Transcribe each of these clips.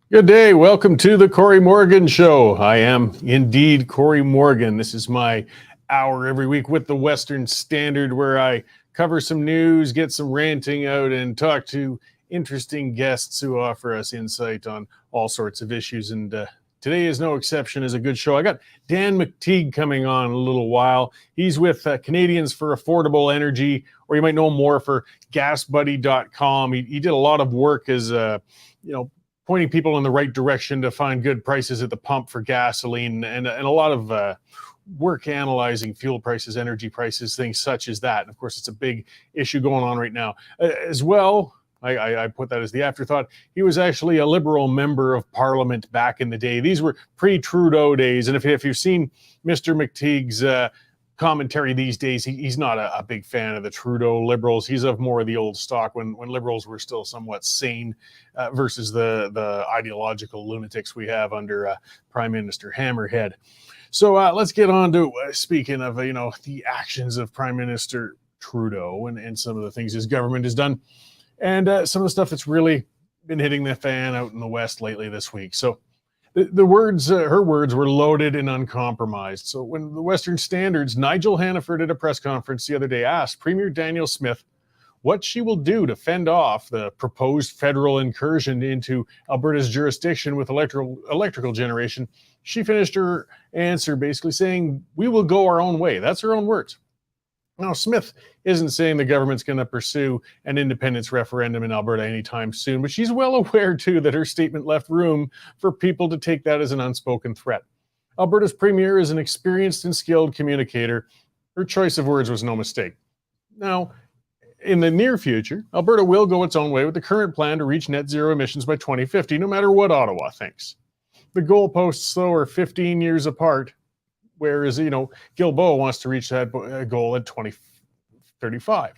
Good day. Welcome to the Corey Morgan Show. I am indeed Corey Morgan. This is my hour every week with the Western Standard where I cover some news, get some ranting out, and talk to interesting guests who offer us insight on all sorts of issues. And today is no exception. Is a good show. I got Dan McTeague coming on in a little while. He's with Canadians for Affordable Energy, or you might know him more for GasBuddy.com. He did a lot of work as pointing people in the right direction to find good prices at the pump for gasoline, and a lot of work analyzing fuel prices, energy prices, things such as that. And of course, it's a big issue going on right now. As well, I put that as the afterthought. He was actually a Liberal member of Parliament back in the day. These were pre-Trudeau days. And if you've seen Mr. McTeague's commentary these days, he's not a big fan of the Trudeau Liberals. He's of more of the old stock when Liberals were still somewhat sane versus the ideological lunatics we have under Prime Minister Hammerhead. So let's get on to speaking of the actions of Prime Minister Trudeau and some of the things his government has done, and some of the stuff that's really been hitting the fan out in the West lately this week. So her words were loaded and uncompromised. So when the Western Standard's Nigel Hannaford at a press conference the other day asked Premier Danielle Smith what she will do to fend off the proposed federal incursion into Alberta's jurisdiction with electrical generation, she finished her answer basically saying, "We will go our own way." That's her own words. Now, Smith isn't saying the government's going to pursue an independence referendum in Alberta anytime soon, but she's well aware, too, that her statement left room for people to take that as an unspoken threat. Alberta's premier is an experienced and skilled communicator. Her choice of words was no mistake. Now, in the near future, Alberta will go its own way with the current plan to reach net zero emissions by 2050, no matter what Ottawa thinks. The goalposts, though, are 15 years apart, whereas, Guilbeault wants to reach that goal at 2035.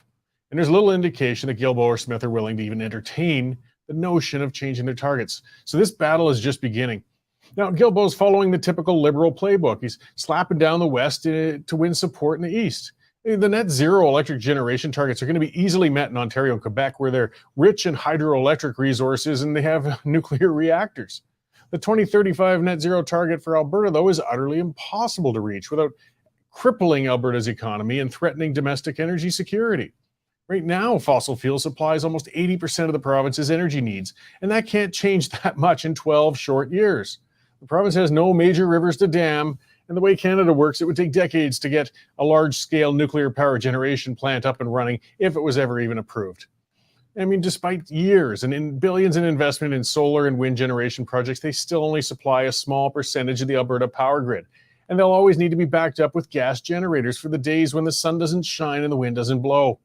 And there's little indication that Guilbeault or Smith are willing to even entertain the notion of changing their targets. So this battle is just beginning. Now, Guilbeault's following the typical Liberal playbook. He's slapping down the West to win support in the East. The net zero electric generation targets are going to be easily met in Ontario and Quebec, where they're rich in hydroelectric resources and they have nuclear reactors. The 2035 net zero target for Alberta, though, is utterly impossible to reach without crippling Alberta's economy and threatening domestic energy security. Right now, fossil fuel supplies almost 80% of the province's energy needs, and that can't change that much in 12 short years. The province has no major rivers to dam, and the way Canada works, it would take decades to get a large-scale nuclear power generation plant up and running if it was ever even approved. I mean, despite years and in billions in investment in solar and wind generation projects, they still only supply a small percentage of the Alberta power grid. And they'll always need to be backed up with gas generators for the days when the sun doesn't shine and the wind doesn't blow.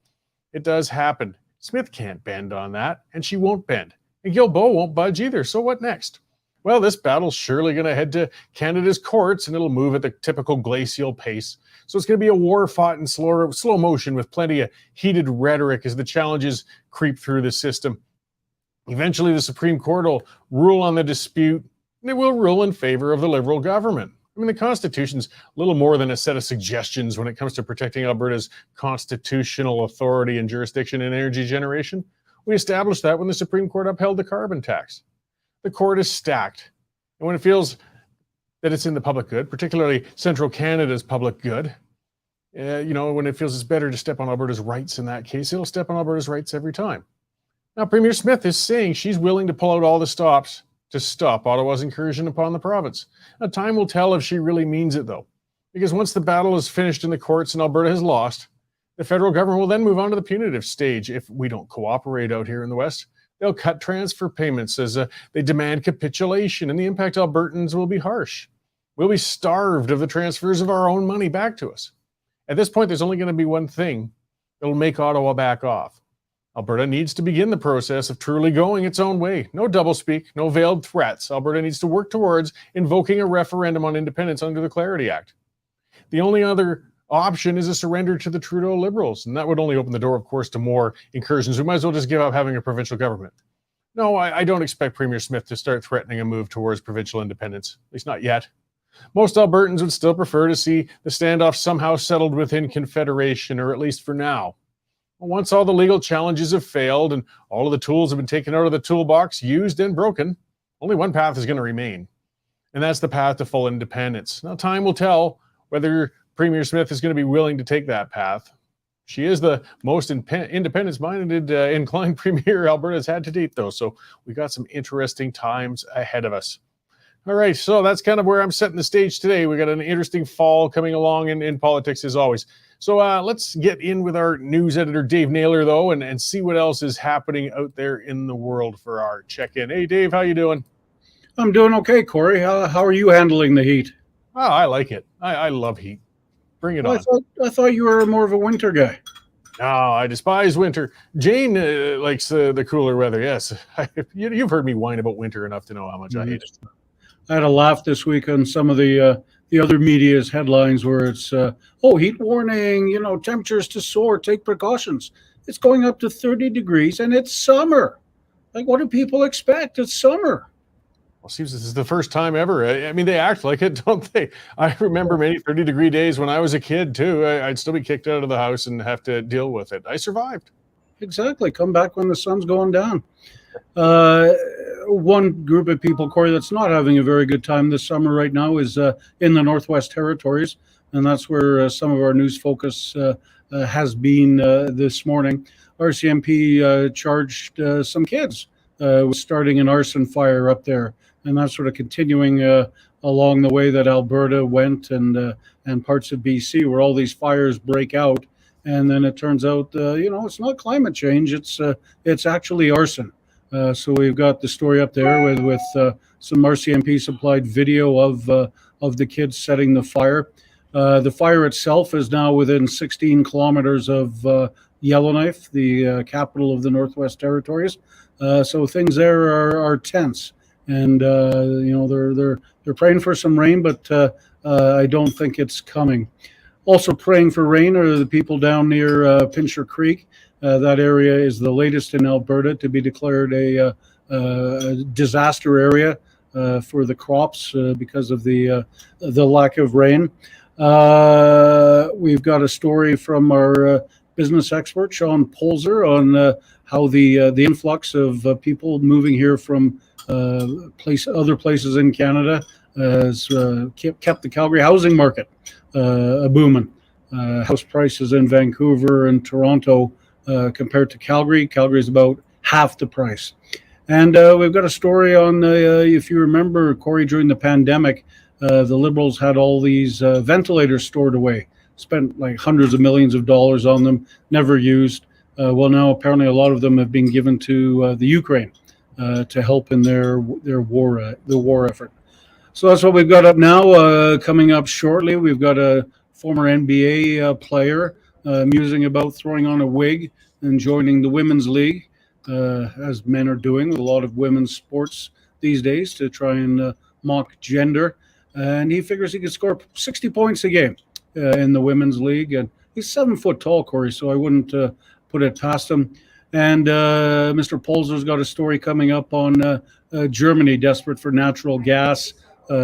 It does happen. Smith can't bend on that, and she won't bend. And Guilbeault won't budge either. So what next? Well, this battle's surely going to head to Canada's courts, and it'll move at the typical glacial pace. So it's going to be a war fought in slow motion with plenty of heated rhetoric as the challenges creep through the system. Eventually, the Supreme Court will rule on the dispute, and it will rule in favor of the Liberal government. I mean, the Constitution's little more than a set of suggestions when it comes to protecting Alberta's constitutional authority and jurisdiction in energy generation. We established that when the Supreme Court upheld the carbon tax. The court is stacked, and when it feels that it's in the public good, particularly Central Canada's public good, when it feels it's better to step on Alberta's rights in that case, it'll step on Alberta's rights every time. Now, Premier Smith is saying she's willing to pull out all the stops to stop Ottawa's incursion upon the province. Now, time will tell if she really means it, though, because once the battle is finished in the courts and Alberta has lost, the federal government will then move on to the punitive stage if we don't cooperate out here in the West. They'll cut transfer payments as they demand capitulation, and the impact Albertans will be harsh. We'll be starved of the transfers of our own money back to us. At this point, there's only going to be one thing that'll make Ottawa back off. Alberta needs to begin the process of truly going its own way. No doublespeak, no veiled threats. Alberta needs to work towards invoking a referendum on independence under the Clarity Act. The only other option is a surrender to the Trudeau Liberals, and that would only open the door, of course, to more incursions. We might as well just give up having a provincial government. No, I don't expect Premier Smith to start threatening a move towards provincial independence, at least not yet. Most Albertans would still prefer to see the standoff somehow settled within Confederation, or at least for now. Once all the legal challenges have failed and all of the tools have been taken out of the toolbox, used and broken, only one path is going to remain, and that's the path to full independence. Now, time will tell whether Premier Smith is going to be willing to take that path. She is the most independence-minded, inclined premier Alberta's had to date, though, so we got some interesting times ahead of us. All right, so that's kind of where I'm setting the stage today. We got an interesting fall coming along in politics, as always. So let's get in with our news editor, Dave Naylor, though, and see what else is happening out there in the world for our check-in. Hey, Dave, how you doing? I'm doing okay, Corey. How are you handling the heat? Oh, I like it. I love heat. Bring it on. I thought you were more of a winter guy. No, I despise winter. Jane likes the cooler weather, yes. You've heard me whine about winter enough to know how much I hate it. I had a laugh this week on some of the other media's headlines where it's, heat warning, temperatures to soar, take precautions. It's going up to 30 degrees and it's summer. Like, what do people expect? It's summer. Well, it seems this is the first time ever. I mean, they act like it, don't they? I remember many 30-degree days when I was a kid, too. I'd still be kicked out of the house and have to deal with it. I survived. Exactly. Come back when the sun's going down. One group of people, Corey, that's not having a very good time this summer right now is in the Northwest Territories, and that's where some of our news focus has been this morning. RCMP charged some kids with starting an arson fire up there, and that's sort of continuing along the way that Alberta went and parts of BC, where all these fires break out, and then it turns out, it's not climate change; it's actually arson. So we've got the story up there with some RCMP supplied video of the kids setting the fire. The fire itself is now within 16 kilometers of Yellowknife, the capital of the Northwest Territories. So things there are tense, and they're praying for some rain, but I don't think it's coming. Also praying for rain are the people down near Pincher Creek. That area is the latest in Alberta to be declared a disaster area for the crops because of the lack of rain. We've got a story from our business expert, Sean Polzer, on how the influx of people moving here from other places in Canada has kept the Calgary housing market booming. House prices in Vancouver and Toronto compared to Calgary. Calgary is about half the price. And we've got a story on, if you remember, Corey, during the pandemic, the Liberals had all these ventilators stored away, spent like hundreds of millions of dollars on them, never used. Well, now apparently a lot of them have been given to the Ukraine to help in their war effort. So that's what we've got up now. Coming up shortly, we've got a former NBA player musing about throwing on a wig and joining the Women's League, as men are doing with a lot of women's sports these days to try and mock gender. And he figures he could score 60 points a game in the Women's League. And he's 7 foot tall, Corey, so I wouldn't put it past him. And Mr. Polzer's got a story coming up on Germany, desperate for natural gas,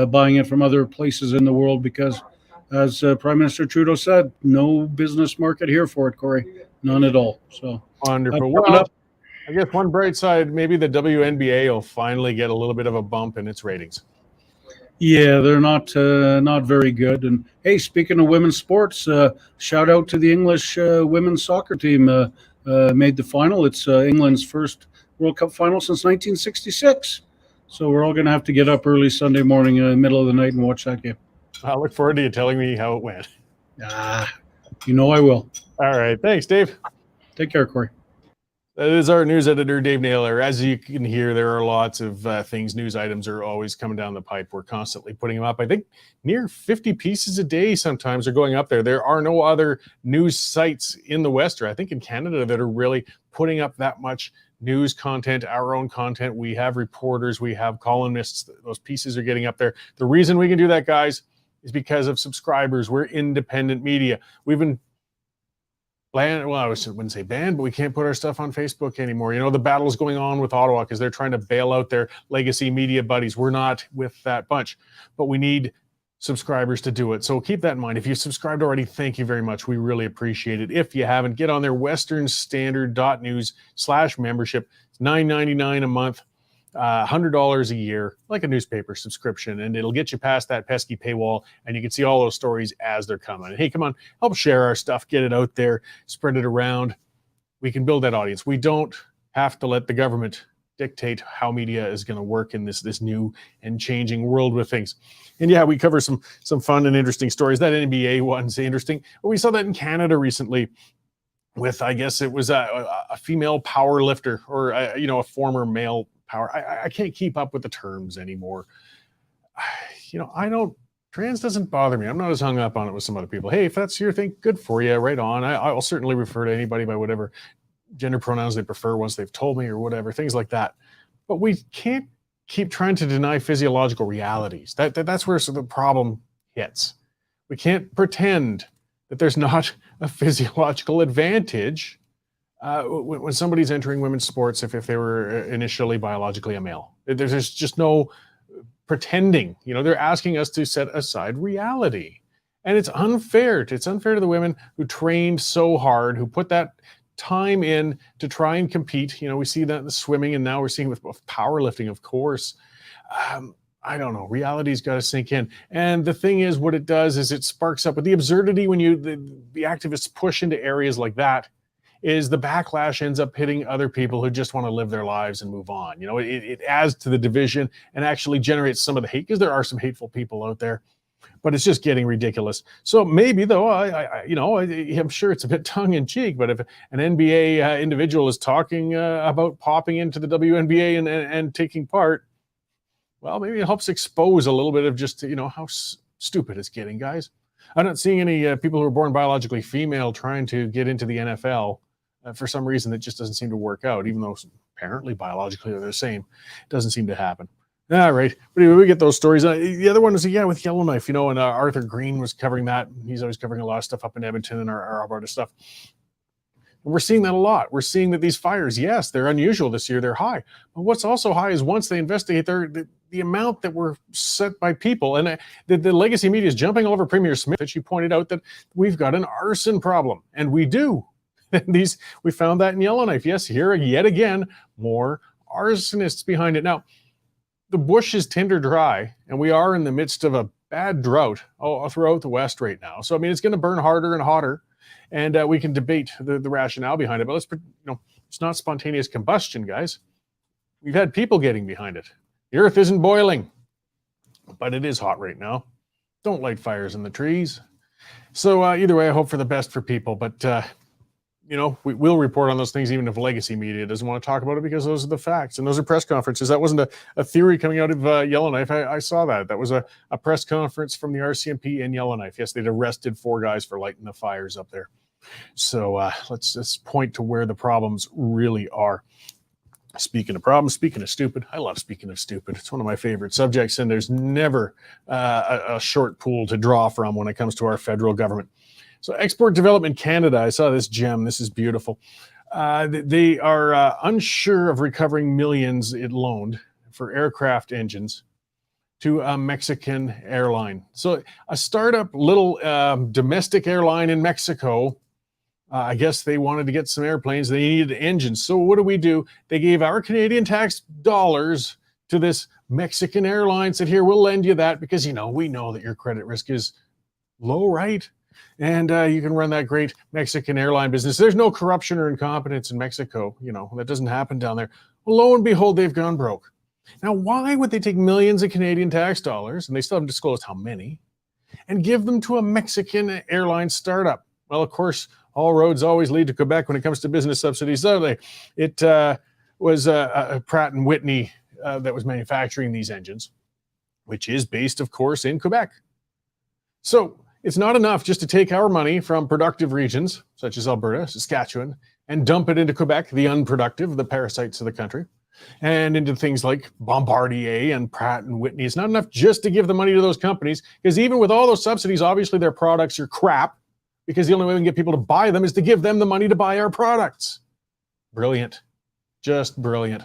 buying it from other places in the world because, as Prime Minister Trudeau said, no business market here for it, Corey. None at all. So wonderful. Well, I guess one bright side, maybe the WNBA will finally get a little bit of a bump in its ratings. Yeah, they're not very good. And hey, speaking of women's sports, shout out to the English women's soccer team. Made the final. It's England's first World Cup final since 1966. So we're all going to have to get up early Sunday morning, middle of the night, and watch that game. I look forward to you telling me how it went. You know I will. All right. Thanks, Dave. Take care, Corey. That is our news editor, Dave Naylor. As you can hear, there are lots of things. News items are always coming down the pipe. We're constantly putting them up. I think near 50 pieces a day sometimes are going up there. There are no other news sites in the West, or I think in Canada, that are really putting up that much news content, our own content. We have reporters, we have columnists. Those pieces are getting up there. The reason we can do that, guys, is because of subscribers. We're independent media. We've been banned, well, I wouldn't say banned, but we can't put our stuff on Facebook anymore. You know, the battle's going on with Ottawa because they're trying to bail out their legacy media buddies. We're not with that bunch, but we need subscribers to do it. So keep that in mind. If you subscribed already, thank you very much. We really appreciate it. If you haven't, get on there, westernstandard.news/membership. It's $9.99 a month. $100 a year, like a newspaper subscription, and it'll get you past that pesky paywall, and you can see all those stories as they're coming. Hey, come on, help share our stuff, get it out there, spread it around. We can build that audience. We don't have to let the government dictate how media is going to work in this new and changing world with things. And yeah, we cover some fun and interesting stories. That NBA one's interesting. But we saw that in Canada recently with, I guess it was a female power lifter, or a former male power. I can't keep up with the terms anymore. Trans doesn't bother me. I'm not as hung up on it with some other people. Hey, if that's your thing, good for you, right on. I'll certainly refer to anybody by whatever gender pronouns they prefer once they've told me, or whatever, things like that. But we can't keep trying to deny physiological realities. That's where the problem hits. We can't pretend that there's not a physiological advantage when somebody's entering women's sports if they were initially biologically a male. There's just no pretending. They're asking us to set aside reality. And it's unfair. It's unfair to the women who trained so hard, who put that time in to try and compete. We see that in the swimming, and now we're seeing with powerlifting, of course. I don't know. Reality's got to sink in. And the thing is, what it does is it sparks up with the absurdity when the activists push into areas like that, is the backlash ends up hitting other people who just want to live their lives and move on. It adds to the division and actually generates some of the hate, because there are some hateful people out there. But it's just getting ridiculous. So maybe, though, I'm sure it's a bit tongue-in-cheek, but if an NBA individual is talking about popping into the WNBA and taking part, well, maybe it helps expose a little bit of just, how stupid it's getting, guys. I'm not seeing any people who are born biologically female trying to get into the NFL for some reason. That just doesn't seem to work out, even though apparently biologically they're the same. It doesn't seem to happen. All right. But anyway, we get those stories. The other one is, with Yellowknife, and Arthur Green was covering that. He's always covering a lot of stuff up in Edmonton and our Alberta stuff. And we're seeing that a lot. We're seeing that these fires, yes, they're unusual this year. They're high. But what's also high is once they investigate the amount that were set by people. And the legacy media is jumping all over Premier Smith, that she pointed out that we've got an arson problem. And we do. We found that in Yellowknife. Yes, here yet again, more arsonists behind it. Now, the bush is tinder dry, and we are in the midst of a bad drought throughout the West right now. So, it's going to burn harder and hotter, and we can debate the rationale behind it. But it's not spontaneous combustion, guys. We've had people getting behind it. The earth isn't boiling, but it is hot right now. Don't light fires in the trees. So either way, I hope for the best for people. But we will report on those things, even if legacy media doesn't want to talk about it, because those are the facts. And those are press conferences. That wasn't a theory coming out of Yellowknife. I saw that. That was a press conference from the RCMP in Yellowknife. Yes, they'd arrested 4 guys for lighting the fires up there. So let's just point to where the problems really are. Speaking of problems, speaking of stupid, I love speaking of stupid. It's one of my favorite subjects, and there's never a short pool to draw from when it comes to our federal government. So Export Development Canada, I saw this gem. This is beautiful. They are unsure of recovering millions it loaned for aircraft engines to a Mexican airline. So a startup little domestic airline in Mexico, I guess they wanted to get some airplanes. They needed engines. So what do? They gave our Canadian tax dollars to this Mexican airline, said, here, we'll lend you that because, we know that your credit risk is low, right? And you can run that great Mexican airline business. There's no corruption or incompetence in Mexico. That doesn't happen down there. Well, lo and behold, they've gone broke. Now, why would they take millions of Canadian tax dollars, and they still haven't disclosed how many, and give them to a Mexican airline startup? Well, of course, all roads always lead to Quebec when it comes to business subsidies. So it was Pratt & Whitney that was manufacturing these engines, which is based, of course, in Quebec. So it's not enough just to take our money from productive regions, such as Alberta, Saskatchewan, and dump it into Quebec, the unproductive, the parasites of the country, and into things like Bombardier and Pratt & Whitney. It's not enough just to give the money to those companies, because even with all those subsidies, obviously their products are crap, because the only way we can get people to buy them is to give them the money to buy our products. Brilliant. Just brilliant.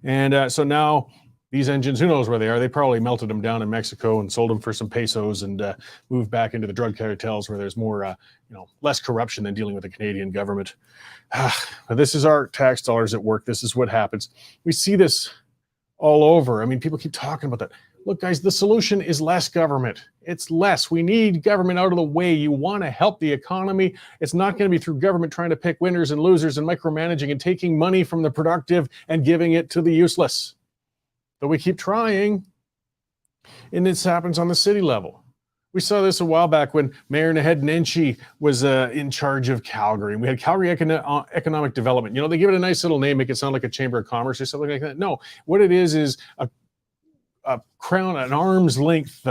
And so now these engines, who knows where they are? They probably melted them down in Mexico and sold them for some pesos and moved back into the drug cartels where there's more, less corruption than dealing with the Canadian government. This is our tax dollars at work. This is what happens. We see this all over. I mean, people keep talking about that. Look, guys, the solution is less government. It's less. We need government out of the way. You want to help the economy. It's not going to be through government trying to pick winners and losers and micromanaging and taking money from the productive and giving it to the useless. But we keep trying, and this happens on the city level. We saw this a while back when Mayor Naheed Nenshi was in charge of Calgary. We had Calgary Economic Development. You know, they give it a nice little name, make it sound like a chamber of commerce or something like that. No, what it is a crown, an arm's length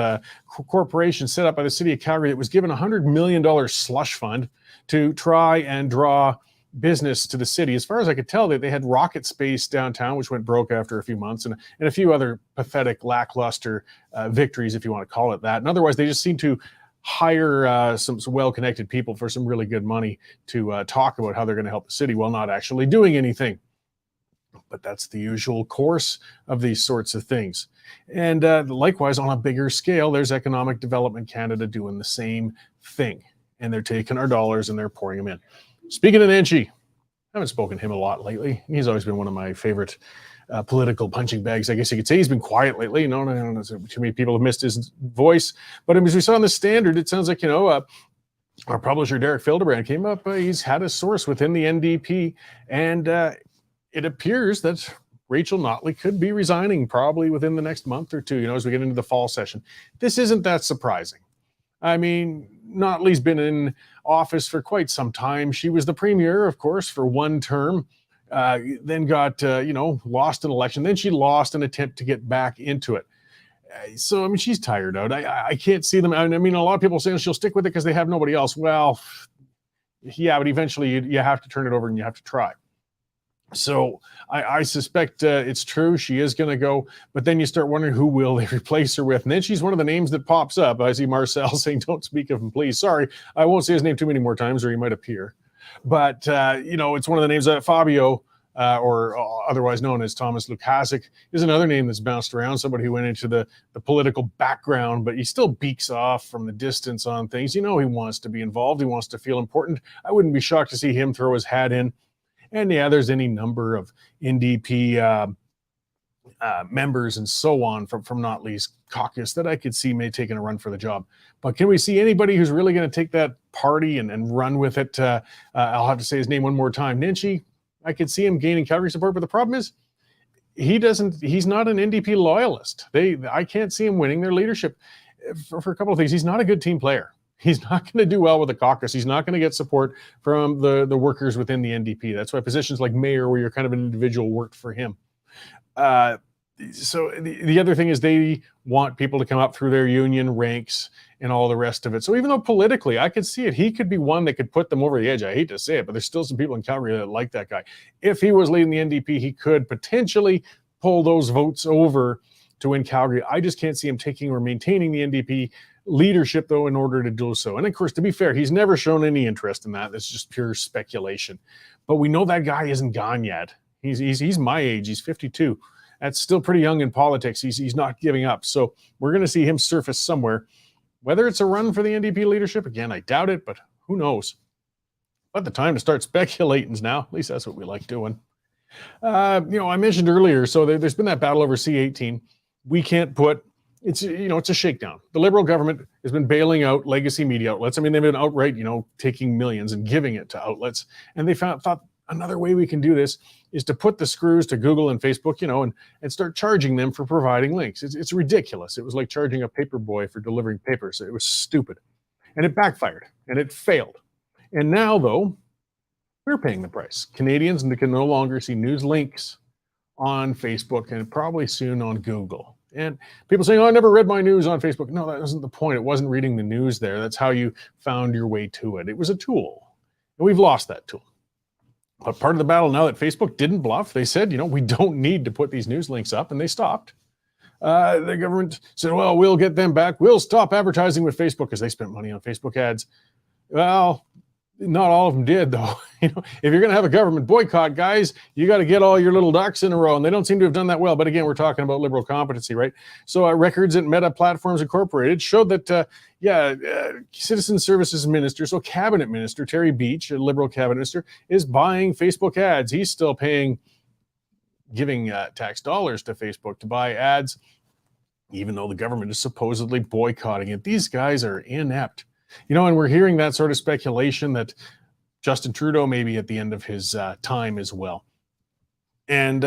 corporation set up by the city of Calgary that was given $100 million slush fund to try and draw business to the city. As far as I could tell, they had Rocket Space downtown, which went broke after a few months, and a few other pathetic, lackluster victories, if you want to call it that. And otherwise, they just seem to hire some well-connected people for some really good money to talk about how they're going to help the city while not actually doing anything. But that's the usual course of these sorts of things. And likewise, on a bigger scale, there's Economic Development Canada doing the same thing. And they're taking our dollars and they're pouring them in. Speaking of Nenshi, I haven't spoken to him a lot lately. He's always been one of my favorite political punching bags, I guess you could say. He's been quiet lately. No, too many people have missed his voice. But as we saw in the Standard, it sounds like, our publisher, Derek Fildebrand, came up. He's had a source within the NDP, and it appears that Rachel Notley could be resigning probably within the next month or two, as we get into the fall session. This isn't that surprising. I mean, Notley's been in office for quite some time. She was the premier, of course, for one term, then got, lost an election. Then she lost an attempt to get back into it. So, I mean, she's tired out. I can't see them. I mean, a lot of people saying she'll stick with it because they have nobody else. Well, yeah, but eventually you have to turn it over and you have to try. So I suspect it's true. She is going to go, but then you start wondering who will they replace her with. And then she's one of the names that pops up. I see Marcel saying, don't speak of him, please. Sorry, I won't say his name too many more times or he might appear. But, it's one of the names that Fabio, or otherwise known as Thomas Lukasik, is another name that's bounced around, somebody who went into the political background, but he still beaks off from the distance on things. He wants to be involved. He wants to feel important. I wouldn't be shocked to see him throw his hat in. And yeah, there's any number of NDP members and so on from Notley's caucus that I could see may taking a run for the job. But can we see anybody who's really going to take that party and run with it? I'll have to say his name one more time. Nenshi, I could see him gaining Calgary support, but the problem is he's not an NDP loyalist. I can't see him winning their leadership for a couple of things. He's not a good team player. He's not going to do well with the caucus. He's not going to get support from the workers within the NDP. That's why positions like mayor, where you're kind of an individual, worked for him. So the other thing is they want people to come up through their union ranks and all the rest of it. So even though politically I could see it, he could be one that could put them over the edge. I hate to say it, but there's still some people in Calgary that like that guy. If he was leading the NDP, he could potentially pull those votes over to win Calgary. I just can't see him taking or maintaining the NDP leadership, though, in order to do so. And of course, to be fair, he's never shown any interest in that. That's just pure speculation. But we know that guy isn't gone yet. He's my age. He's 52. That's still pretty young in politics. He's not giving up. So we're going to see him surface somewhere. Whether it's a run for the NDP leadership, again, I doubt it, but who knows? But the time to start speculating is now. At least that's what we like doing. I mentioned earlier, so there's been that battle over C-18. We can't put it's a shakedown. The Liberal government has been bailing out legacy media outlets. I mean, they've been outright, taking millions and giving it to outlets. And they thought another way we can do this is to put the screws to Google and Facebook, and start charging them for providing links. It's ridiculous. It was like charging a paper boy for delivering papers. It was stupid. And it backfired and it failed. And now, though, we're paying the price. Canadians can no longer see news links on Facebook and probably soon on Google. And people saying, I never read my news on Facebook. No, that wasn't the point. It wasn't reading the news there. That's how you found your way to it. It was a tool. And we've lost that tool. But part of the battle now that Facebook didn't bluff, they said, we don't need to put these news links up, and they stopped. The government said, well, we'll get them back. We'll stop advertising with Facebook because they spent money on Facebook ads. Well, not all of them did, though. If you're going to have a government boycott, guys, you got to get all your little ducks in a row, and they don't seem to have done that well. But again, we're talking about liberal competency, right? So Records at Meta Platforms Incorporated showed that, Citizen Services Minister, so Cabinet Minister Terry Beach, a Liberal Cabinet Minister, is buying Facebook ads. He's still paying giving tax dollars to Facebook to buy ads, even though the government is supposedly boycotting it. These guys are inept. And we're hearing that sort of speculation that Justin Trudeau may be at the end of his time as well. And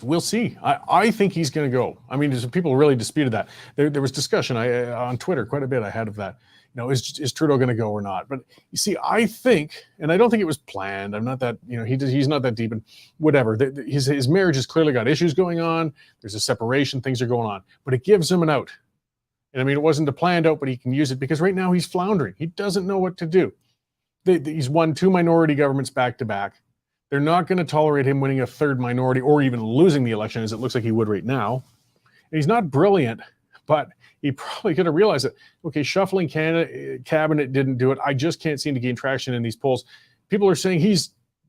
we'll see. I think he's going to go. I mean, people really disputed that. There was discussion on Twitter, quite a bit I had of that. Is Trudeau going to go or not? But you see, I think, and I don't think it was planned. I'm not that, he's not that deep in whatever. His marriage has clearly got issues going on. There's a separation, things are going on, but it gives him an out. And I mean, it wasn't a planned out, but he can use it because right now he's floundering. He doesn't know what to do. He's won 2 minority governments back to back. They're not going to tolerate him winning a 3rd minority or even losing the election, as it looks like he would right now. And he's not brilliant, but he probably could have realized that, okay, shuffling cabinet didn't do it. I just can't seem to gain traction in these polls. People are saying he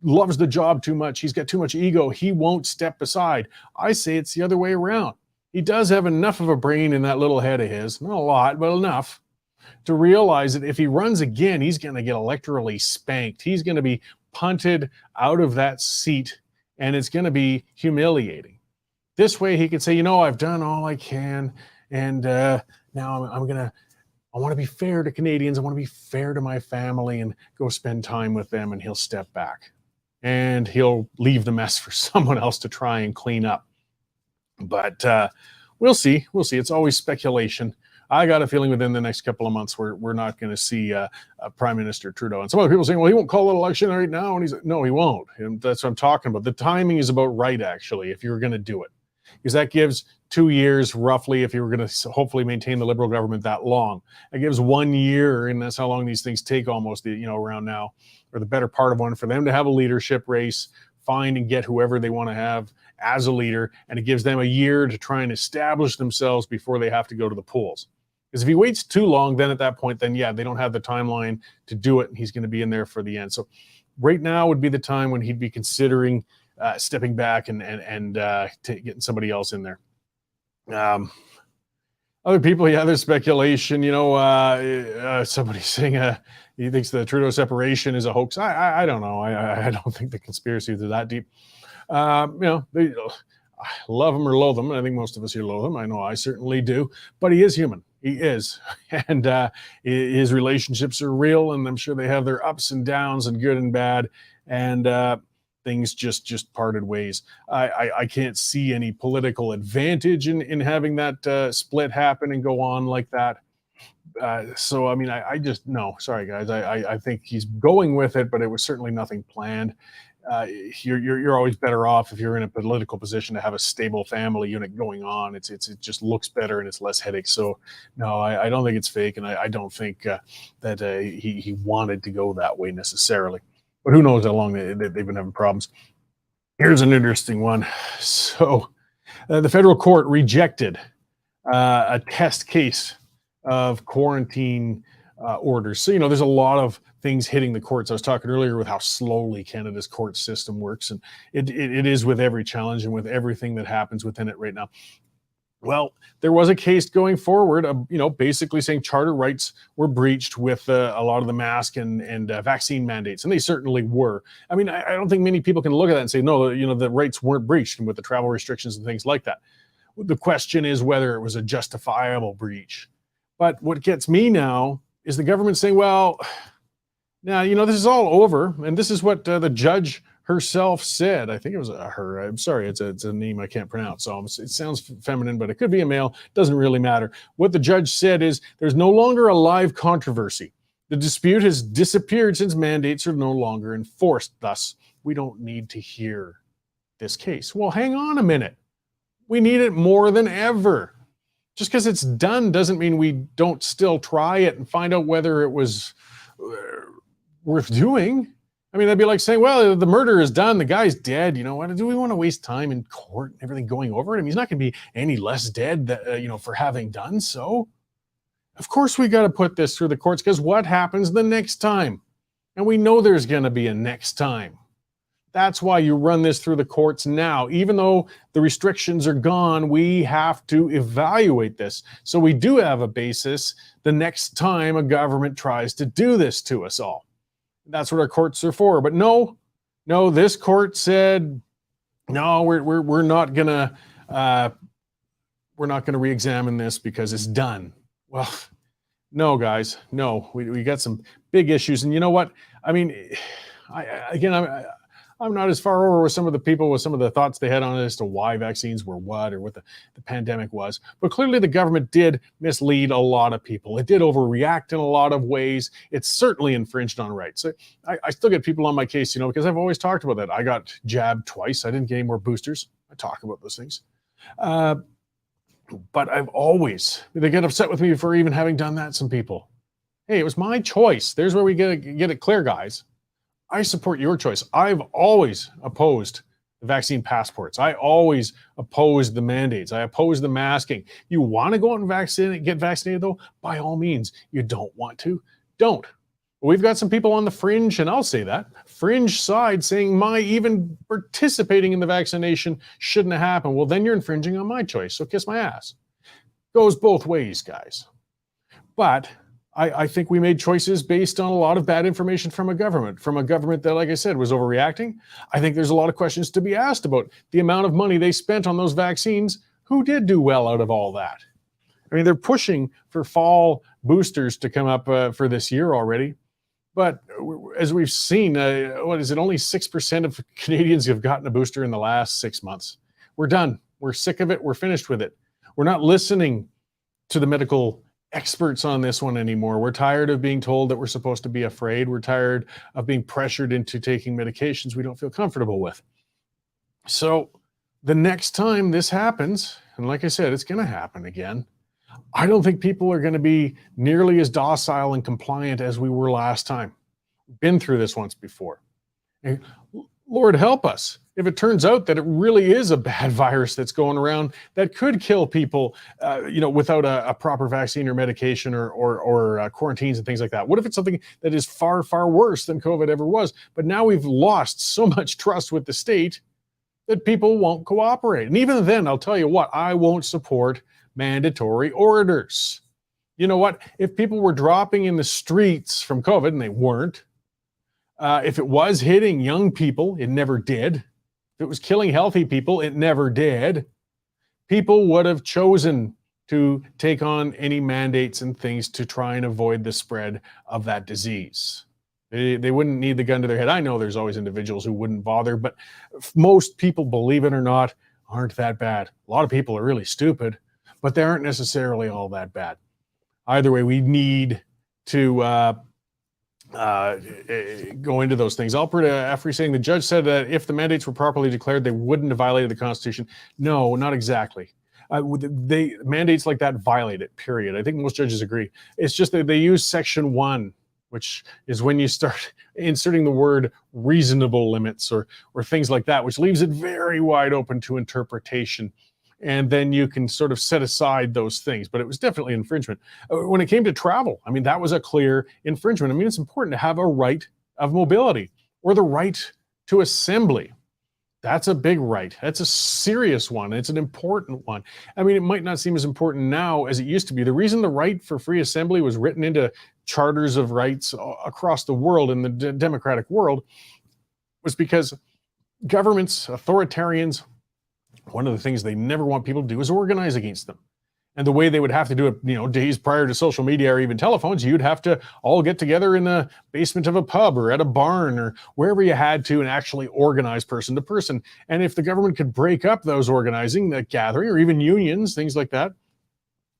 loves the job too much. He's got too much ego. He won't step aside. I say it's the other way around. He does have enough of a brain in that little head of his, not a lot, but enough, to realize that if he runs again, he's going to get electorally spanked. He's going to be punted out of that seat, and it's going to be humiliating. This way he could say, I've done all I can, and now I want to be fair to Canadians. I want to be fair to my family and go spend time with them, and he'll step back. And he'll leave the mess for someone else to try and clean up. But we'll see. It's always speculation. I got a feeling within the next couple of months we're not going to see Prime Minister Trudeau. And some other people saying, well, he won't call an election right now. And he's like, no, he won't. And that's what I'm talking about. The timing is about right, actually, if you're going to do it. Because that gives 2 years roughly if you were going to hopefully maintain the Liberal government that long. It gives 1 year, and that's how long these things take almost, around now, or the better part of one, for them to have a leadership race, find and get whoever they want to have as a leader, and it gives them a year to try and establish themselves before they have to go to the polls. Because if he waits too long, then at that point, then they don't have the timeline to do it, and he's going to be in there for the end. So right now would be the time when he'd be considering stepping back and getting somebody else in there. Other people, there's speculation. Somebody's saying he thinks the Trudeau separation is a hoax. I don't know. I don't think the conspiracies are that deep. They love him or loathe him. I think most of us here loathe him. I know I certainly do. But he is human. He is. And his relationships are real, and I'm sure they have their ups and downs and good and bad. And things just parted ways. I can't see any political advantage in having that split happen and go on like that. So, I mean, I just, no, sorry, guys. I think he's going with it, but it was certainly nothing planned. You're always better off if you're in a political position to have a stable family unit going on. It just looks better and it's less headaches. So no, I don't think it's fake, and I don't think that he wanted to go that way necessarily. But who knows how long they've been having problems. Here's an interesting one. So the federal court rejected a test case of quarantine orders. So, there's a lot of things hitting the courts. I was talking earlier with how slowly Canada's court system works, and it is with every challenge and with everything that happens within it right now. Well, there was a case going forward, basically saying charter rights were breached with a lot of the mask and vaccine mandates, and they certainly were. I mean, I don't think many people can look at that and say, no, the rights weren't breached, and with the travel restrictions and things like that. The question is whether it was a justifiable breach. But what gets me now is the government saying, well, now, this is all over, and this is what the judge herself said. I think it was her. I'm sorry, it's a name I can't pronounce. So it sounds feminine, but it could be a male. Doesn't really matter. What the judge said is there's no longer a live controversy. The dispute has disappeared since mandates are no longer enforced. Thus, we don't need to hear this case. Well, hang on a minute. We need it more than ever. Just because it's done doesn't mean we don't still try it and find out whether it was worth doing. I mean, that'd be like saying, well, the murder is done. The guy's dead. What do we want to waste time in court and everything going over it? I mean, he's not going to be any less dead that, for having done so. Of course, we got to put this through the courts, because what happens the next time? And we know there's going to be a next time. That's why you run this through the courts now. Even though the restrictions are gone, we have to evaluate this. So we do have a basis the next time a government tries to do this to us all. That's what our courts are for. But no, this court said no, we're not gonna re-examine this because it's done. Well, no, guys, no, we got some big issues, and you know what? I mean, I'm not as far over with some of the people with some of the thoughts they had on it as to why vaccines were what or what the pandemic was. But clearly the government did mislead a lot of people. It did overreact in a lot of ways. It certainly infringed on rights. I still get people on my case, because I've always talked about that. I got jabbed twice. I didn't get any more boosters. I talk about those things. But they get upset with me for even having done that, some people. Hey, it was my choice. There's where we get it clear, guys. I support your choice. I've always opposed the vaccine passports. I always oppose the mandates. I oppose the masking. You want to go out and get vaccinated, though? By all means. You don't want to? Don't. We've got some people on the fringe, and I'll say that, fringe side saying my even participating in the vaccination shouldn't have happened. Well, then you're infringing on my choice, so kiss my ass. Goes both ways, guys. But I think we made choices based on a lot of bad information from a government that, like I said, was overreacting. I think there's a lot of questions to be asked about the amount of money they spent on those vaccines. Who did do well out of all that? I mean, they're pushing for fall boosters to come up for this year already. But as we've seen, only 6% of Canadians have gotten a booster in the last 6 months. We're done. We're sick of it. We're finished with it. We're not listening to the medical experts on this one anymore. We're tired of being told that we're supposed to be afraid. We're tired of being pressured into taking medications we don't feel comfortable with. So the next time this happens, and like I said, it's going to happen again, I don't think people are going to be nearly as docile and compliant as we were last time. Been through this once before. And Lord help us if it turns out that it really is a bad virus that's going around that could kill people, without a proper vaccine or medication or quarantines and things like that. What if it's something that is far, far worse than COVID ever was? But now we've lost so much trust with the state that people won't cooperate. And even then, I'll tell you what, I won't support mandatory orders. You know what? If people were dropping in the streets from COVID, and they weren't, if it was hitting young people, it never did. If it was killing healthy people, it never did. People would have chosen to take on any mandates and things to try and avoid the spread of that disease. They wouldn't need the gun to their head. I know there's always individuals who wouldn't bother, but most people, believe it or not, aren't that bad. A lot of people are really stupid, but they aren't necessarily all that bad. Either way, we need to go into those things. Alberta, after saying the judge said that if the mandates were properly declared, they wouldn't have violated the Constitution. No, not exactly. Mandates like that violate it, period. I think most judges agree. It's just that they use Section 1, which is when you start inserting the word reasonable limits or things like that, which leaves it very wide open to interpretation. And then you can sort of set aside those things. But it was definitely infringement. When it came to travel, I mean, that was a clear infringement. I mean, it's important to have a right of mobility or the right to assembly. That's a big right. That's a serious one. It's an important one. I mean, it might not seem as important now as it used to be. The reason the right for free assembly was written into charters of rights across the world, in the democratic world, was because governments, authoritarians, one of the things they never want people to do is organize against them. And the way they would have to do it, days prior to social media or even telephones, you'd have to all get together in the basement of a pub or at a barn or wherever you had to and actually organize person to person. And if the government could break up those organizing, that gathering, or even unions, things like that,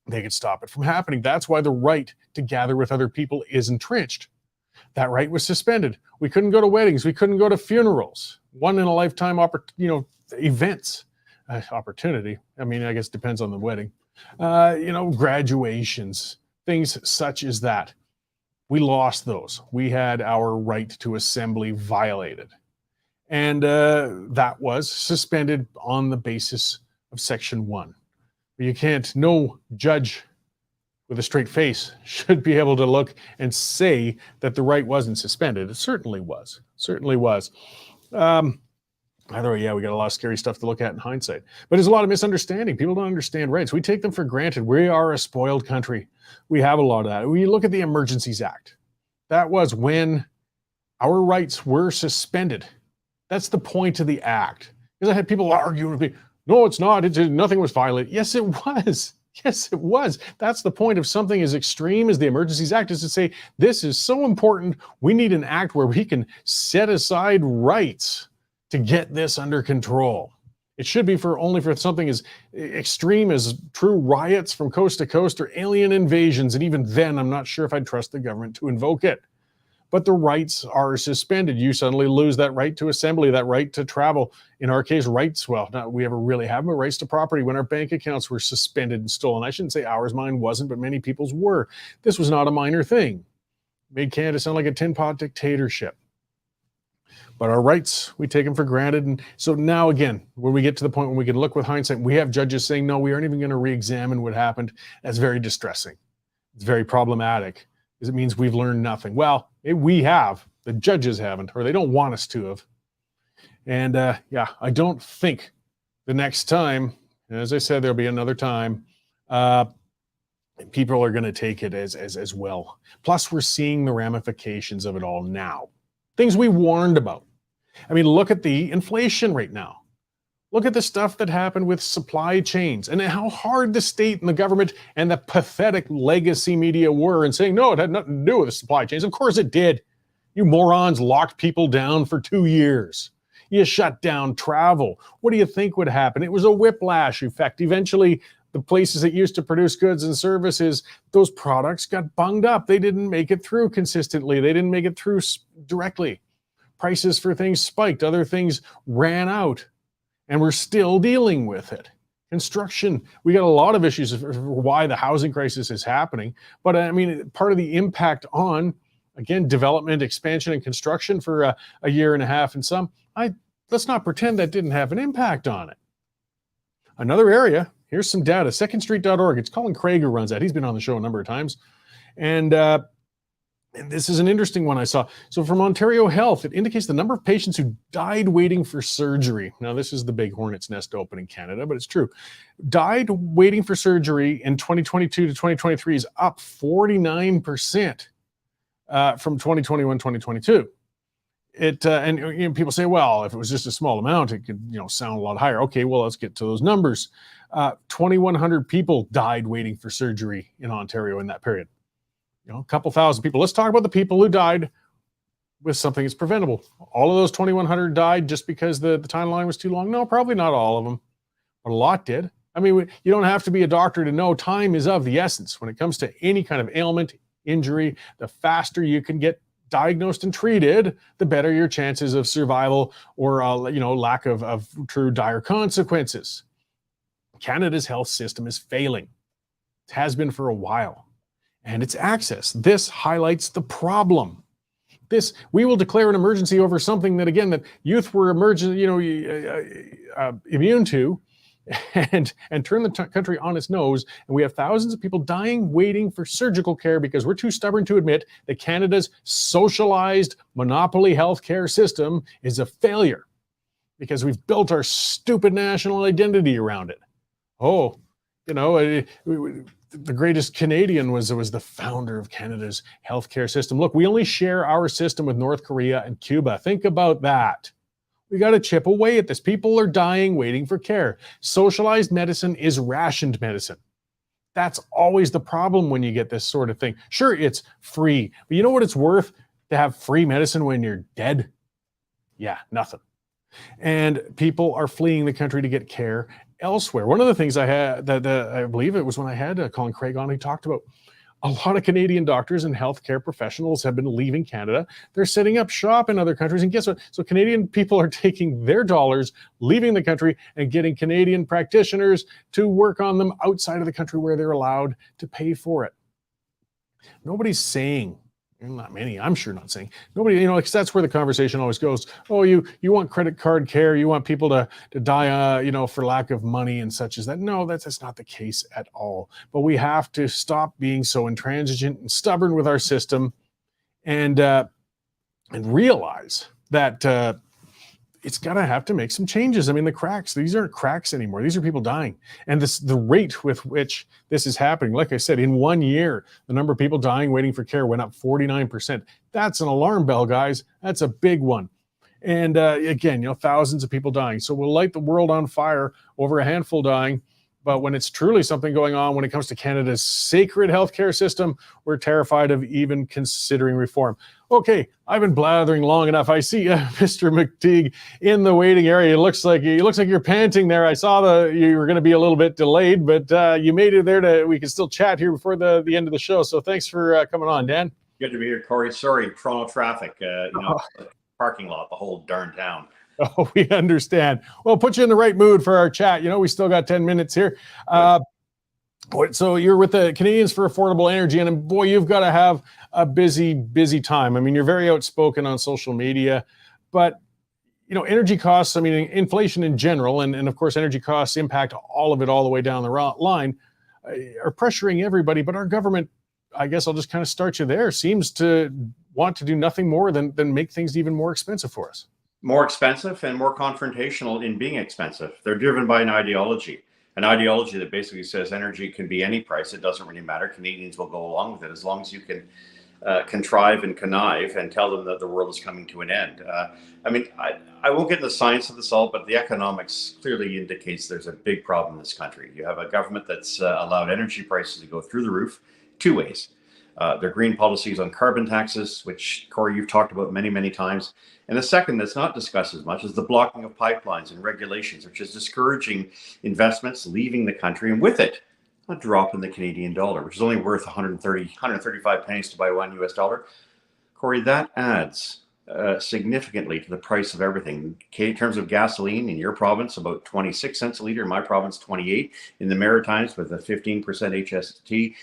they could stop it from happening. That's why the right to gather with other people is entrenched. That right was suspended. We couldn't go to weddings. We couldn't go to funerals. One in a lifetime, events. Opportunity. I mean, I guess it depends on the wedding. Graduations, things such as that. We lost those. We had our right to assembly violated. And that was suspended on the basis of Section 1. No judge with a straight face should be able to look and say that the right wasn't suspended. It certainly was. Either way, we got a lot of scary stuff to look at in hindsight. But there's a lot of misunderstanding. People don't understand rights. We take them for granted. We are a spoiled country. We have a lot of that. When you look at the Emergencies Act, that was when our rights were suspended. That's the point of the act. Because I had people arguing with me, no, it's not. Nothing was violated. Yes, it was. Yes, it was. That's the point of something as extreme as the Emergencies Act, is to say, this is so important, we need an act where we can set aside rights to get this under control. It should be only for something as extreme as true riots from coast to coast or alien invasions. And even then, I'm not sure if I'd trust the government to invoke it. But the rights are suspended. You suddenly lose that right to assembly, that right to travel. In our case, rights, well, not we ever really have them, but rights to property when our bank accounts were suspended and stolen. I shouldn't say ours, mine wasn't, but many people's were. This was not a minor thing. Made Canada sound like a tin pot dictatorship. But our rights, we take them for granted. And so now again, when we get to the point when we can look with hindsight, we have judges saying, no, we aren't even going to re-examine what happened. That's very distressing. It's very problematic, because it means we've learned nothing. Well, we have. The judges haven't, or they don't want us to have. And yeah, I don't think the next time, as I said, there'll be another time, people are going to take it as well. Plus, we're seeing the ramifications of it all now. Things we warned about. I mean, look at the inflation rate now. Look at the stuff that happened with supply chains and how hard the state and the government and the pathetic legacy media were in saying, no, it had nothing to do with the supply chains. Of course it did. You morons locked people down for 2 years. You shut down travel. What do you think would happen? It was a whiplash effect. Eventually, the places that used to produce goods and services, those products got bunged up. They didn't make it through consistently. They didn't make it through directly. Prices for things spiked. Other things ran out. And we're still dealing with it. Construction, we got a lot of issues for why the housing crisis is happening. But I mean, part of the impact on, again, development, expansion, and construction for a year and a half and some, let's not pretend that didn't have an impact on it. Another area, here's some data, secondstreet.org. It's Colin Craig who runs that. He's been on the show a number of times. And this is an interesting one I saw. So from Ontario Health, it indicates the number of patients who died waiting for surgery. Now, this is the big hornet's nest open in Canada, but it's true. Died waiting for surgery in 2022 to 2023 is up 49% from 2021, 2022. And people say, well, if it was just a small amount, it could sound a lot higher. Okay, well, let's get to those numbers. 2,100 people died waiting for surgery in Ontario in that period. A couple thousand people. Let's talk about the people who died with something that's preventable. All of those 2,100 died just because the timeline was too long? No, probably not all of them, but a lot did. I mean, you don't have to be a doctor to know time is of the essence when it comes to any kind of ailment, injury. The faster you can get diagnosed and treated, the better your chances of survival or lack of true dire consequences. Canada's health system is failing. It has been for a while. And it's access. This highlights the problem. We will declare an emergency over something that, again, that youth were immune to, and turn the country on its nose. And we have thousands of people dying waiting for surgical care because we're too stubborn to admit that Canada's socialized monopoly healthcare system is a failure because we've built our stupid national identity around it. Oh, the greatest Canadian was the founder of Canada's healthcare system. Look, we only share our system with North Korea and Cuba. Think about that. We got to chip away at this. People are dying waiting for care. Socialized medicine is rationed medicine. That's always the problem when you get this sort of thing. Sure, it's free, but you know what it's worth to have free medicine when you're dead? Yeah, nothing. And people are fleeing the country to get care elsewhere. One of the things I had that I believe it was when I had Colin Craig on, he talked about a lot of Canadian doctors and healthcare professionals have been leaving Canada. They're setting up shop in other countries. And guess what? So Canadian people are taking their dollars, leaving the country, and getting Canadian practitioners to work on them outside of the country where they're allowed to pay for it. Nobody's saying, not many, I'm sure not saying, nobody, because that's where the conversation always goes. Oh, you want credit card care, you want people to die, for lack of money and such as that. No, that's not the case at all. But we have to stop being so intransigent and stubborn with our system and realize that it's going to have to make some changes. I mean, the cracks, these aren't cracks anymore. These are people dying. And the rate with which this is happening, like I said, in 1 year, the number of people dying waiting for care went up 49%. That's an alarm bell, guys. That's a big one. And again, thousands of people dying. So we'll light the world on fire over a handful dying. But when it's truly something going on, when it comes to Canada's sacred healthcare system, we're terrified of even considering reform. Okay, I've been blathering long enough. I see Mr. McTeague in the waiting area. It looks like you're panting there. I saw you were going to be a little bit delayed, but you made it there. We can still chat here before the end of the show. So thanks for coming on, Dan. Good to be here, Corey. Sorry, Toronto traffic. Parking lot, the whole darn town. Oh, we understand. Well, put you in the right mood for our chat. We still got 10 minutes here. So you're with the Canadians for Affordable Energy, and boy, you've got to have a busy, busy time. I mean, you're very outspoken on social media, but energy costs, inflation in general, and of course, energy costs impact all of it all the way down the line, are pressuring everybody. But our government, I guess I'll just kind of start you there, seems to want to do nothing more than make things even more expensive for us. More expensive and more confrontational in being expensive. They're driven by an ideology that basically says energy can be any price. It doesn't really matter. Canadians will go along with it as long as you can contrive and connive and tell them that the world is coming to an end. I won't get into the science of this all, but the economics clearly indicates there's a big problem in this country. You have a government that's allowed energy prices to go through the roof two ways. Their green policies on carbon taxes, which, Corey, you've talked about many, many times. And the second that's not discussed as much is the blocking of pipelines and regulations, which is discouraging investments leaving the country. And with it, a drop in the Canadian dollar, which is only worth 135 pennies to buy $1. Corey, that adds significantly to the price of everything. In terms of gasoline in your province, about 26 cents a liter. In my province, 28. In the Maritimes, with a 15% HST,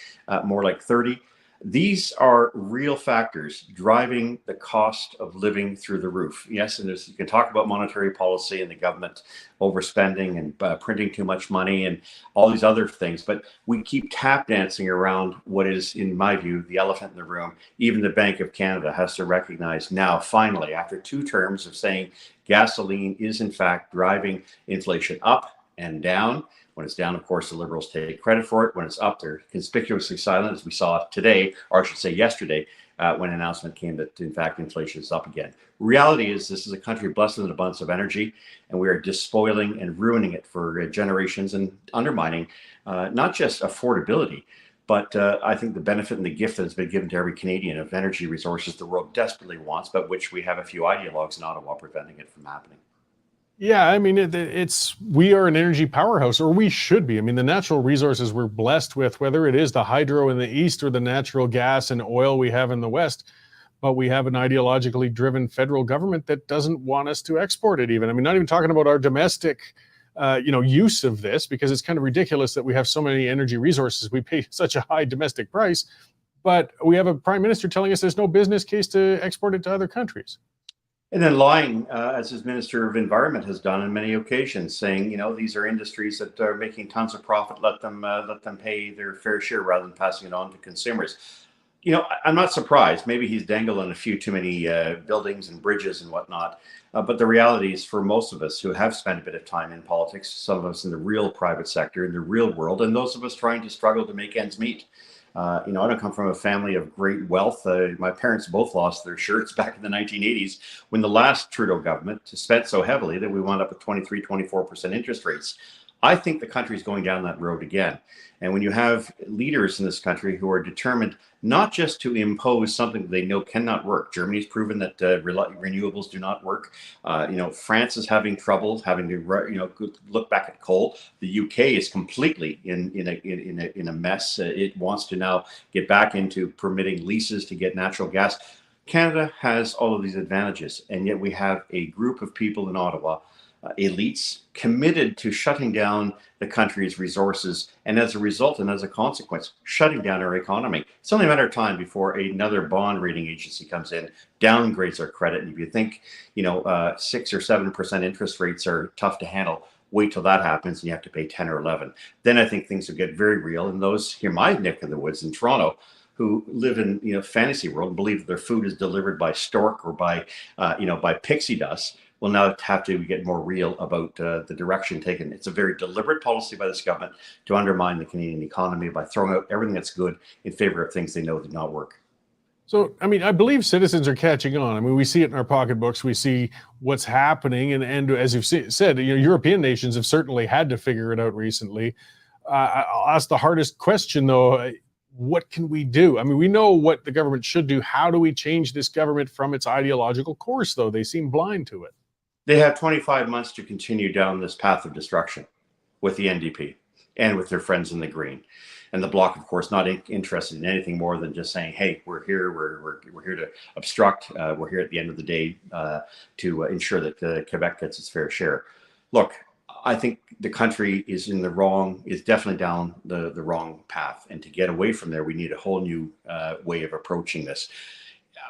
more like 30. These are real factors driving the cost of living through the roof. Yes, and you can talk about monetary policy and the government overspending and printing too much money and all these other things, but we keep tap dancing around what is, in my view, the elephant in the room. Even the Bank of Canada has to recognize now, finally, after 2 terms of saying gasoline is in fact driving inflation up and down. When it's down, of course, the Liberals take credit for it. When it's up, they're conspicuously silent, as we saw today, or I should say yesterday, when an announcement came that, in fact, inflation is up again. Reality is this is a country blessed with an abundance of energy, and we are despoiling and ruining it for generations and undermining not just affordability, but I think the benefit and the gift that has been given to every Canadian of energy resources the world desperately wants, but which we have a few ideologues in Ottawa preventing it from happening. Yeah, we are an energy powerhouse, or we should be. The natural resources we're blessed with, whether it is the hydro in the east or the natural gas and oil we have in the west, but we have an ideologically driven federal government that doesn't want us to export it even. Not even talking about our domestic use of this, because it's kind of ridiculous that we have so many energy resources. We pay such a high domestic price, but we have a prime minister telling us there's no business case to export it to other countries. And then lying, as his Minister of Environment has done on many occasions, saying, these are industries that are making tons of profit. Let them pay their fair share rather than passing it on to consumers. I'm not surprised. Maybe he's dangled on a few too many buildings and bridges and whatnot. But the reality is, for most of us who have spent a bit of time in politics, some of us in the real private sector, in the real world, and those of us trying to struggle to make ends meet. I don't come from a family of great wealth. My parents both lost their shirts back in the 1980s when the last Trudeau government spent so heavily that we wound up with 23, 24% interest rates. I think the country is going down that road again. And when you have leaders in this country who are determined not just to impose something that they know cannot work. Germany's proven that renewables do not work. France is having trouble having to look back at coal. The UK is completely in a mess. It wants to now get back into permitting leases to get natural gas. Canada has all of these advantages, and yet we have a group of people in Ottawa, elites, committed to shutting down the country's resources, and as a result and as a consequence, shutting down our economy. It's only a matter of time before another bond rating agency comes in, downgrades our credit, and if you think 6 or 7% interest rates are tough to handle, wait till that happens and you have to pay 10 or 11. Then I think things will get very real, and those here, my neck of the woods in Toronto, who live in fantasy world and believe that their food is delivered by stork or by pixie dust, will now have to get more real about the direction taken. It's a very deliberate policy by this government to undermine the Canadian economy by throwing out everything that's good in favor of things they know do not work. So, I mean, I believe citizens are catching on. I mean, we see it in our pocketbooks. We see what's happening. And as you've said, European nations have certainly had to figure it out recently. I'll ask the hardest question, though. What can we do? I mean, we know what the government should do. How do we change this government from its ideological course, though? They seem blind to it. They have 25 months to continue down this path of destruction with the NDP and with their friends in the Green. And the Bloc, of course, not interested in anything more than just saying, hey, we're here, we're here to obstruct, we're here at the end of the day to ensure that Quebec gets its fair share. Look, I think the country is definitely down the wrong path. And to get away from there, we need a whole new way of approaching this.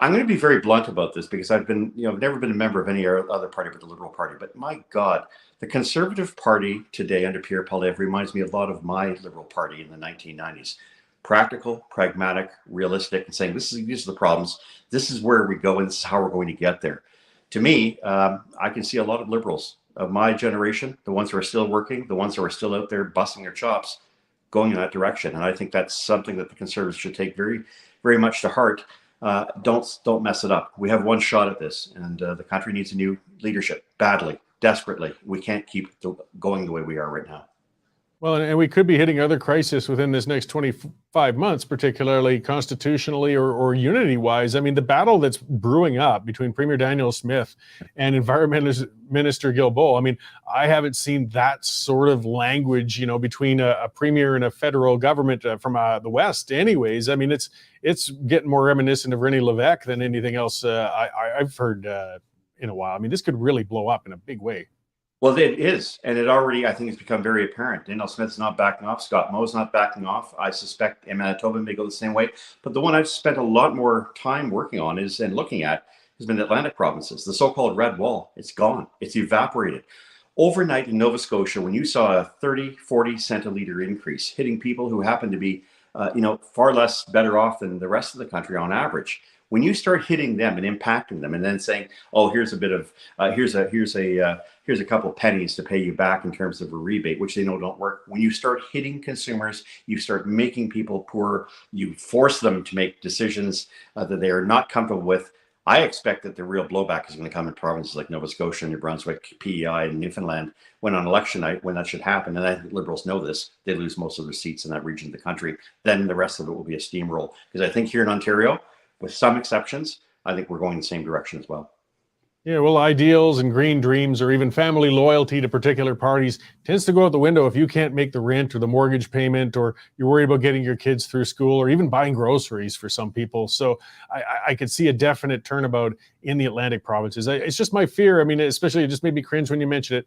I'm going to be very blunt about this because I've never been a member of any other party but the Liberal Party. But my God, the Conservative Party today under Pierre Poilievre reminds me a lot of my Liberal Party in the 1990s. Practical, pragmatic, realistic, and saying these are the problems. This is where we go, and this is how we're going to get there. To me, I can see a lot of Liberals of my generation, the ones who are still working, the ones who are still out there busting their chops, going in that direction. And I think that's something that the Conservatives should take very, very much to heart. Don't mess it up. We have one shot at this, and the country needs a new leadership badly, desperately. We can't keep going the way we are right now. Well, and we could be hitting other crises within this next 25 months, particularly constitutionally or unity-wise. I mean, the battle that's brewing up between Premier Daniel Smith and Environment Minister Guilbeault, I mean, I haven't seen that sort of language, between a premier and a federal government from the West anyways. I mean, it's getting more reminiscent of René Lévesque than anything else I've heard in a while. I mean, this could really blow up in a big way. Well, it is, and it already, I think, has become very apparent. Daniel Smith's not backing off. Scott Moe's not backing off. I suspect Manitoba may go the same way. But the one I've spent a lot more time working on and looking at has been the Atlantic provinces. The so-called red wall, it's gone. It's evaporated. Overnight in Nova Scotia, when you saw a 30, 40 cent a litre increase hitting people who happen to be, far less better off than the rest of the country on average, when you start hitting them and impacting them and then saying, oh, here's a bit of, here's a couple pennies to pay you back in terms of a rebate, which they know don't work. When you start hitting consumers, you start making people poor, you force them to make decisions that they are not comfortable with. I expect that the real blowback is going to come in provinces like Nova Scotia, New Brunswick, PEI, and Newfoundland when on election night, when that should happen. And I think Liberals know this. They lose most of their seats in that region of the country. Then the rest of it will be a steamroll. Because I think here in Ontario, with some exceptions, I think we're going the same direction as well. Yeah, well, ideals and green dreams or even family loyalty to particular parties tends to go out the window if you can't make the rent or the mortgage payment, or you're worried about getting your kids through school or even buying groceries for some people. So I could see a definite turnabout in the Atlantic provinces. It's just my fear. I mean, especially it just made me cringe when you mentioned it.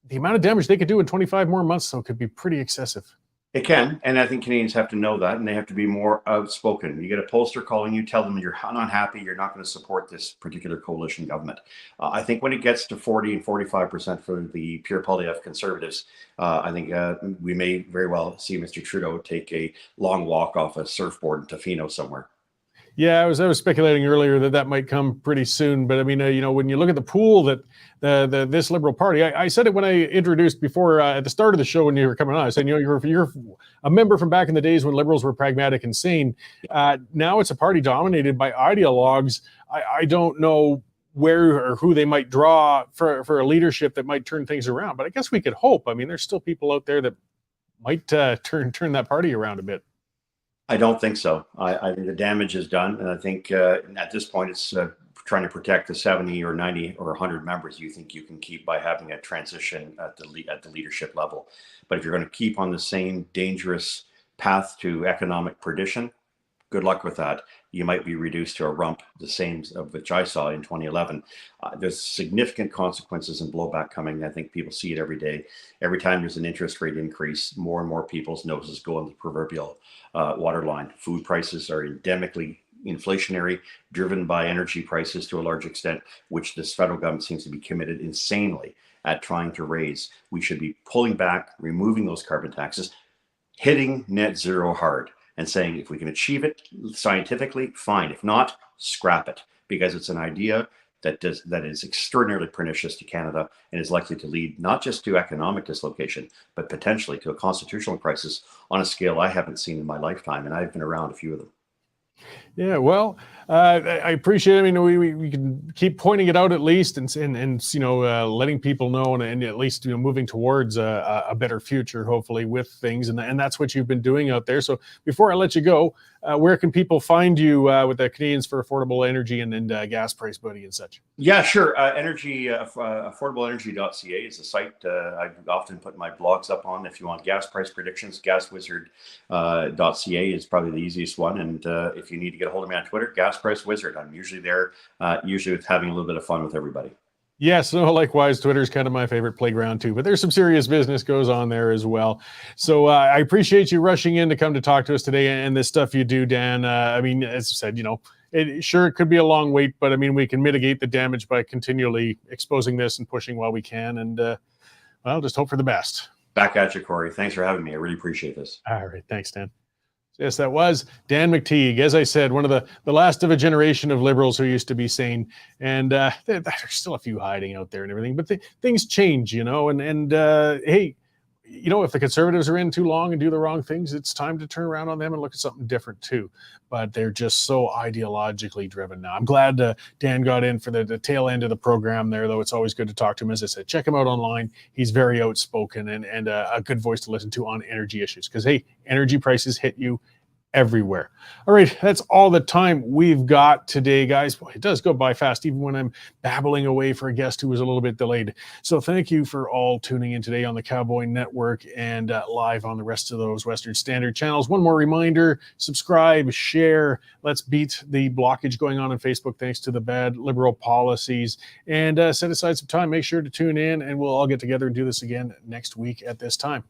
The amount of damage they could do in 25 more months, though, could be pretty excessive. It can, and I think Canadians have to know that, and they have to be more outspoken. You get a pollster calling you, tell them you're unhappy, you're not going to support this particular coalition government. I think when it gets to 40 and 45% for the Pierre Poilievre Conservatives, I think we may very well see Mr. Trudeau take a long walk off a surfboard in Tofino somewhere. Yeah, I was speculating earlier that might come pretty soon. But I mean, when you look at the pool that this Liberal Party, I said it when I introduced before at the start of the show when you were coming on. I said, you're a member from back in the days when Liberals were pragmatic and sane. Now it's a party dominated by ideologues. I don't know where or who they might draw for a leadership that might turn things around. But I guess we could hope. I mean, there's still people out there that might turn that party around a bit. I don't think so. I think the damage is done, and I think at this point it's trying to protect the 70 or 90 or 100 members you think you can keep by having a transition at the leadership level. But if you're going to keep on the same dangerous path to economic perdition, good luck with that. You might be reduced to a rump, the same of which I saw in 2011. There's significant consequences and blowback coming. I think people see it every day. Every time there's an interest rate increase, more and more people's noses go on the proverbial waterline. Food prices are endemically inflationary, driven by energy prices to a large extent, which this federal government seems to be committed insanely at trying to raise. We should be pulling back, removing those carbon taxes, hitting net zero hard, and saying if we can achieve it scientifically, fine. If not, scrap it, because it's an idea that is extraordinarily pernicious to Canada and is likely to lead not just to economic dislocation, but potentially to a constitutional crisis on a scale I haven't seen in my lifetime, and I've been around a few of them. Yeah, well, I appreciate it. I mean, we can keep pointing it out at least, and letting people know, and at least moving towards a better future, hopefully, with things, and that's what you've been doing out there. So before I let you go, where can people find you with the Canadians for Affordable Energy and Gas Price Buddy and such? Yeah, sure. Affordableenergy.ca is the site I often put my blogs up on. If you want gas price predictions, gaswizard.ca is probably the easiest one. And if you need to get a hold of me on Twitter, Gas Price Wizard. I'm usually there, usually with having a little bit of fun with everybody. Yes, no, likewise. Twitter's kind of my favorite playground too, but there's some serious business goes on there as well. So I appreciate you rushing in to come to talk to us today and this stuff you do, Dan. I mean, as I said, it could be a long wait, but I mean, we can mitigate the damage by continually exposing this and pushing while we can. And just hope for the best. Back at you, Corey. Thanks for having me. I really appreciate this. All right. Thanks, Dan. Yes, that was Dan McTeague. As I said, one of the last of a generation of liberals who used to be sane. And there's still a few hiding out there and everything. But things change, and hey, if the Conservatives are in too long and do the wrong things, it's time to turn around on them and look at something different too. But they're just so ideologically driven now. I'm glad Dan got in for the tail end of the program there, though. It's always good to talk to him. As I said, check him out online. He's very outspoken and a good voice to listen to on energy issues. Because, hey, energy prices hit you everywhere. All right, that's all the time we've got today, guys. Boy, it does go by fast, even when I'm babbling away for a guest who was a little bit delayed. So thank you for all tuning in today on the Cowboy Network and live on the rest of those Western Standard channels. One more reminder, subscribe, share. Let's beat the blockage going on Facebook thanks to the bad liberal policies. And set aside some time. Make sure to tune in, and we'll all get together and do this again next week at this time.